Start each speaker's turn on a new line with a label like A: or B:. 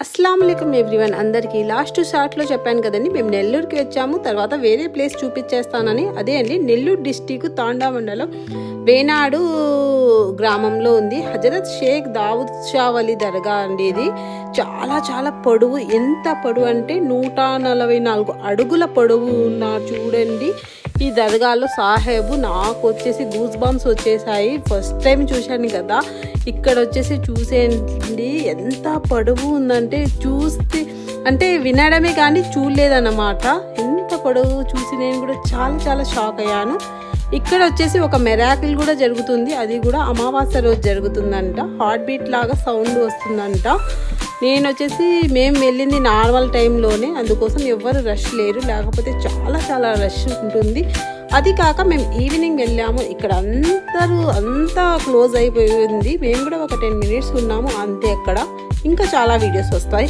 A: అస్సలాముఅలైకుం everyone అందరికీ last షార్ట్లో చెప్పాను కదండి మేము నెల్లూరుకి వచ్చాము. తర్వాత వేరే ప్లేస్ చూపించేస్తానని. అదే అండి నెల్లూరు డిస్టిక్ తాండా మండలం వేనాడు గ్రామంలో ఉంది హజరత్ షేక్ దావుద్ షా వలి దర్గా అండి. ఇది చాలా చాలా పొడవు. ఎంత పొడవు అంటే 144 అడుగుల పొడవు ఉన్న చూడండి ఈ దర్గాలో సాహెబు. నాకు వచ్చేసి గూస్ బంప్స్ వచ్చేసాయి. ఫస్ట్ టైం చూశాను కదా. ఇక్కడ వచ్చేసి చూసేయండి ఎంత పొడవు ఉందంటే చూస్తే అంటే వినడమే కానీ చూడలేదన్నమాట. ఎంత పొడవు చూసి నేను కూడా చాలా చాలా షాక్ అయ్యాను. ఇక్కడ వచ్చేసి ఒక మెరాకిల్ కూడా జరుగుతుంది. అది కూడా అమావాస్య రోజు జరుగుతుందంట. హార్ట్ బీట్ లాగా సౌండ్ వస్తుందంట. నేను వచ్చేసి మేము వెళ్ళింది నార్మల్ టైంలోనే, అందుకోసం ఎవ్వరు రష్ లేరు, లేకపోతే చాలా చాలా రష్ ఉంటుంది. అది కాక మేము ఈవినింగ్ వెళ్ళాము. ఇక్కడ అంతా క్లోజ్ అయిపోయింది. మేము కూడా ఒక 10 minutes ఉన్నాము అంతే. అక్కడ ఇంకా చాలా వీడియోస్ వస్తాయి.